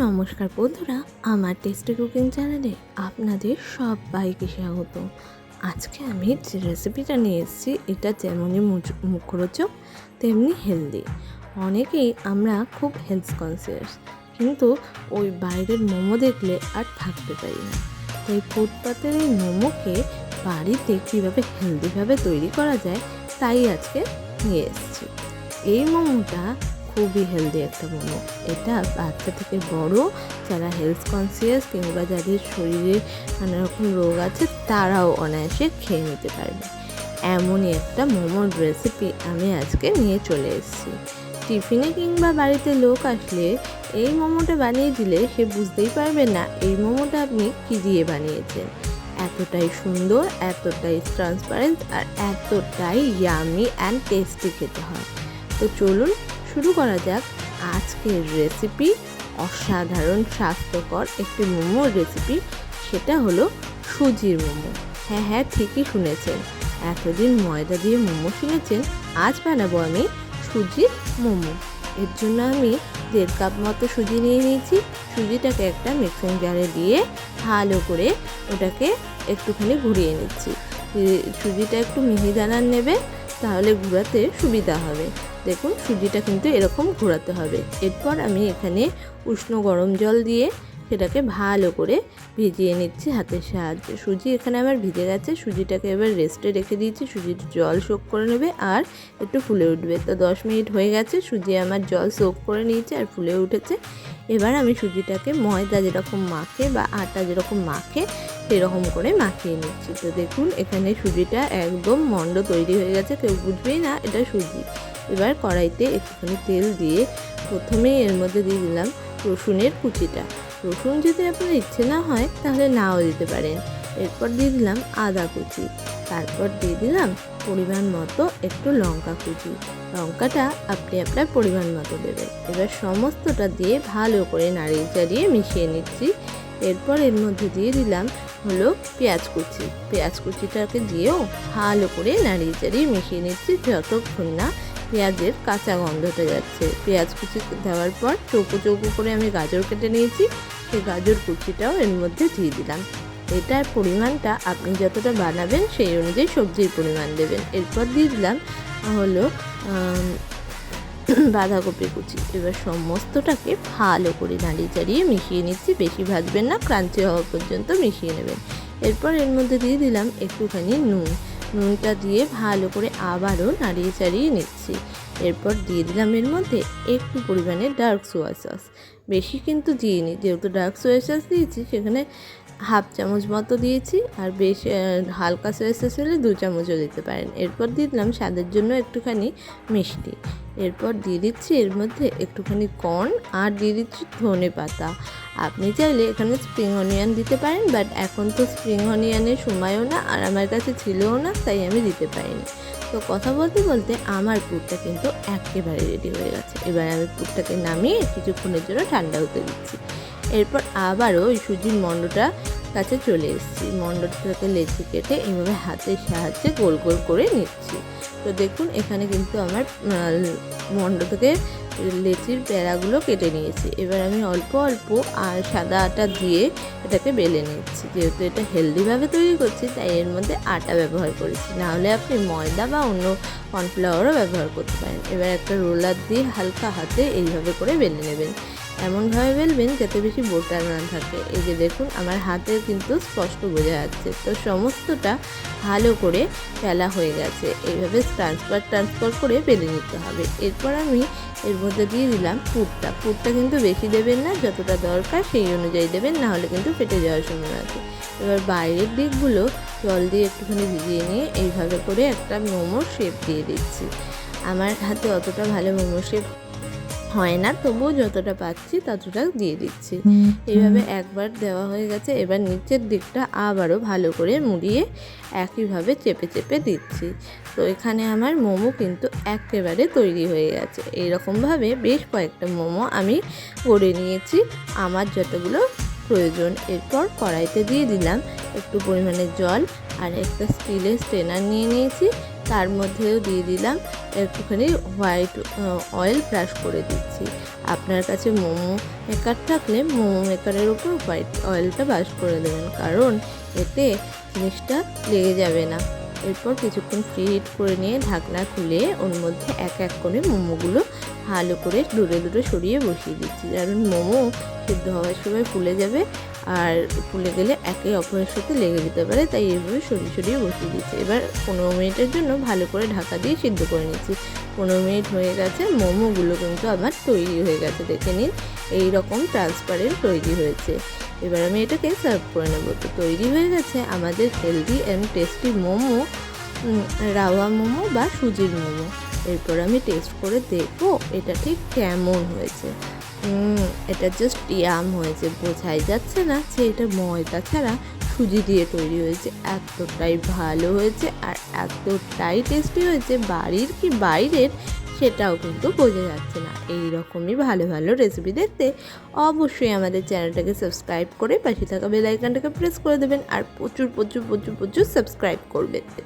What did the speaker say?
নমস্কার বন্ধুরা, আমার টেস্টি কুকিং চ্যানেলে আপনাদের সবাইকে স্বাগত। আজকে আমি যে রেসিপিটা নিয়ে এসেছি এটা যেমনই মুখরোচক তেমনি হেলদি। অনেকেই আমরা খুব হেলথ কনসিয়াস, কিন্তু ওই বাইরের মোমো দেখলে আর থাকতে পারি না। তাই ফুটপাতের এই মোমোকে বাড়িতে কীভাবে হেলদিভাবে তৈরি করা যায় তাই আজকে নিয়ে এসেছি। এই মোমোটা খুবই হেলদি একটা মোমো। এটা বাচ্চা থেকে বড় যারা হেলথ কনসিয়াস কিংবা যাদের শরীরে নানা রকম রোগ আছে তারাও অনায়াসে খেয়ে নিতে পারবে। এমনই একটা মোমোর রেসিপি আমি আজকে নিয়ে চলে এসেছি। টিফিনে কিংবা বাড়িতে লোক আসলে এই মোমোটা বানিয়ে দিলে সে বুঝতেই পারবে না এই মোমোটা আপনি কী দিয়ে বানিয়েছেন। এতটাই সুন্দর, এতটাই ট্রান্সপারেন্ট আর এতটাই ইয়ামি অ্যান্ড টেস্টি খেতে হয়। তো চলুন শুরু করা যাক আজকের রেসিপি। অসাধারণ স্বাস্থ্যকর একটি মোমোর রেসিপি, সেটা হলো সুজির মোমো। হ্যাঁ, ঠিকই শুনেছেন। এতদিন ময়দা দিয়ে মোমো শুনেছেন, আজ বানাবো আমি সুজির মোমো। এর জন্য আমি 1.5 কাপ মতো সুজি নিয়ে নিয়েছি। সুজিটাকে একটা মিক্সিং জারে দিয়ে ভালো করে ওটাকে একটুখানি ঘুরিয়ে নিচ্ছি। সুজিটা একটু মিহিদানার নেবে, তাহলে ঘোরাতে সুবিধা হবে। দেখুন সুজিটা কিন্তু এরকম ঘোরাতে হবে। এরপর আমি এখানে উষ্ণ গরম জল দিয়ে সেটাকে ভালো করে ভিজিয়ে নিচ্ছি হাতের সাহায্যে। সুজি এখানে আমার ভিজে গেছে। সুজিটাকে এবার রেস্টে রেখে দিয়েছি। সুজির জল সোক করে নেবে আর একটু ফুলে উঠবে। তো 10 মিনিট হয়ে গেছে, সুজি আমার জল সোক করে নিয়েছে আর ফুলে উঠেছে। এবার আমি সুজিটাকে ময়দা যেরকম মাখে বা আটা যেরকম মাখে সেরকম করে মাখিয়ে নিচ্ছি। তো দেখুন এখানে সুজিটা একদম মন্ড তৈরি হয়ে গেছে, কেউ বুঝবেই না এটা সুজি। এবার কড়াইতে একটুখানি তেল দিয়ে প্রথমেই এর মধ্যে দিয়ে দিলাম রসুনের কুচিটা। রসুন যদি আপনার ইচ্ছে না হয় তাহলে নাও দিতে পারেন। এরপর দিয়ে দিলাম আদা কুচি, তারপর দিয়ে দিলাম পরিমাণ মতো একটু লঙ্কা কুচি। লঙ্কাটা আপনি আপনার পরিমাণ মতো দেবেন। এবার সমস্তটা দিয়ে ভালো করে নাড়িয়ে চাড়িয়ে মিশিয়ে নিচ্ছি। এরপর এর মধ্যে দিয়ে দিলাম হলো পেঁয়াজ কুচি। পেঁয়াজ কুচিটাকে দিয়েও ভালো করে নাড়িয়ে চাড়িয়ে মিশিয়ে নিচ্ছি যতক্ষণ না পেঁয়াজের কাঁচা গন্ধটা যাচ্ছে। পেঁয়াজ কুচি দেওয়ার পর চৌকো চৌকো করে আমি গাজর কেটে নিয়েছি, সেই গাজর কুচিটাও এর মধ্যে দিয়ে দিলাম। এটার পরিমাণটা আপনি যতটা বানাবেন সেই অনুযায়ী সবজির পরিমাণ দেবেন। এরপর দিয়ে দিলাম হলো বাঁধাকপি কুচি। এবার সমস্তটাকে ভালো করে নাড়িয়ে চাড়িয়ে মিশিয়ে নিচ্ছি। বেশি ভাজবেন না, ক্রাঞ্চি হওয়া পর্যন্ত মিশিয়ে নেবেন। এরপর এর মধ্যে দিয়ে দিলাম একটুখানি নুনটা দিয়ে ভালো করে আবারও নাড়িয়ে চাড়িয়ে নিচ্ছি। এরপর দিয়ে দিলাম এর মধ্যে একটু পরিমাণে ডার্ক সোয়া সস। বেশি কিন্তু দিইনি, যেহেতু ডার্ক সোয়া সস দিয়েছি সেখানে 1/2 চামচ মতো দিয়েছি, আর বেশ হালকা সোয়া সস হলে 2 চামচও দিতে পারেন। এরপর দিয়ে দিলাম স্বাদের জন্য একটুখানি মিষ্টি। এরপর দিয়ে দিচ্ছি এর মধ্যে একটুখানি কর্ন আর দিয়ে দিচ্ছি ধনে পাতা। আপনি চাইলে এখানে স্প্রিং অনিয়ন দিতে পারেন, বাট এখন তো স্প্রিং অনিয়নের সময়ও না আর আমার কাছে ছিলও না, তাই আমি দিতে পারিনি। তো কথা বলতে বলতে আমার পুরটা কিন্তু একেবারে রেডি হয়ে গেছে। এবার আমি পুরটাকে নামিয়ে কিছুক্ষণের জন্য ঠান্ডা হতে দিচ্ছি। এরপর আবারও ওই সুজির মণ্ডটা কাছে চলে এসেছি। মণ্ডটাকে লেচি কেটে এইভাবে হাতের সাহায্যে গোল গোল করে নিচ্ছি। তো দেখুন এখানে কিন্তু আমার মণ্ড থেকে লেচির প্যারাগুলো কেটে নিয়েছি। এবার আমি অল্প অল্প আর সাদা আটা দিয়ে এটাকে বেলে নিচ্ছি। যেহেতু এটা হেলদিভাবে তৈরি করছি তাই এর মধ্যে আটা ব্যবহার করেছি, নাহলে আপনি ময়দা বা অন্য কর্নফ্লাওয়ারও ব্যবহার করতে পারেন। এবার একটা রোলার দিয়ে হালকা হাতে এইভাবে করে বেলে নেবেন। এমনভাবে বেলবেন যাতে বেশি বোটা না থাকে। এই যে দেখুন আমার হাতে কিন্তু স্পষ্ট বোঝা যাচ্ছে। তো সমস্তটা ভালো করে বেলা হয়ে গেছে। এইভাবে ট্রান্সফার করে বেলে নিতে হবে। এরপর আমি এর মধ্যে দিয়ে দিলাম পুরটা কিন্তু বেশি দেবেন না, যতটা দরকার সেই অনুযায়ী দেবেন, নাহলে কিন্তু ফেটে যাওয়ার সম্ভাবনা আছে। এবার বাইরের দিকগুলো জল দিয়ে একটুখানি ভিজিয়ে নিয়ে এইভাবে করে একটা মোমোর শেপ দিয়ে দিচ্ছি। আমার হাতে অতটা ভালো মোমোর শেপ হয় না, তবুও যতটা পাচ্ছি ততটা দিয়ে দিচ্ছি। এইভাবে একবার দেওয়া হয়ে গেছে। এবার নিচের দিকটা আবারও ভালো করে মুড়িয়ে একইভাবে চেপে চেপে দিচ্ছি। তো এখানে আমার মোমো কিন্তু একেবারে তৈরি হয়ে গেছে। এইরকমভাবে বেশ কয়েকটা মোমো আমি গড়ে নিয়েছি আমার যতগুলো প্রয়োজন। এরপর কড়াইতে দিয়ে দিলাম একটু পরিমাণে জল আর একটা স্টিলের স্ট্রেনার নিয়ে নিয়েছি। তার মধ্যেও দিয়ে দিলাম একটুখানি হোয়াইট অয়েল ব্রাশ করে দিচ্ছি। আপনার কাছে মোমো মেকার থাকলে মোমো মেকারের উপর হোয়াইট অয়েলটা ব্রাশ করে দেবেন, কারণ এতে জিনিসটা লেগে যাবে না। এরপর কিছুক্ষণ প্রি হিট করে নিয়ে ঢাকনা খুলে ওর মধ্যে এক এক করে মোমোগুলো ভালো করে দূরে দূরে সরিয়ে বসিয়ে দিচ্ছি, কারণ মোমো সিদ্ধ হওয়ার সময় ফুলে যাবে আর ফুলে গেলে একে অপরের সাথে লেগে যেতে পারে, তাই এইভাবে সরিয়ে সরিয়ে বসিয়ে দিচ্ছি। এবার 15 মিনিটের জন্য ভালো করে ঢাকা দিয়ে সিদ্ধ করে নিচ্ছি। 15 মিনিট হয়ে গেছে, মোমোগুলো কিন্তু আমার তৈরি হয়ে গেছে, দেখে নিন এই রকম ট্রান্সপারেন্ট তৈরি হয়েছে। এবার আমি এটাকে সার্ভ করে নেব। তো তৈরি হয়ে গেছে আমাদের healthy and tasty momo, rava momo বা সুজির মোমো। এরপর আমি টেস্ট করে দেখবো এটা ঠিক কেমন হয়েছে। এটা জাস্ট ইয়াম হয়েছে, বোঝাই যাচ্ছে না যে এটা ময়দা ছাড়া সুজি দিয়ে তৈরি হয়েছে। এতটাই ভালো হয়েছে আর এতটাই টেস্টি হয়েছে, বাড়ির কি বাইরের সেটাও কিন্তু বোঝা যাচ্ছে না। এই রকমই ভালো ভালো রেসিপি দেখতে অবশ্যই আমাদের চ্যানেলটাকে সাবস্ক্রাইব করে পাশে থাকা বেল আইকনটাকে প্রেস করে দেবেন আর প্রচুর প্রচুর প্রচুর প্রচুর সাবস্ক্রাইব করবেন।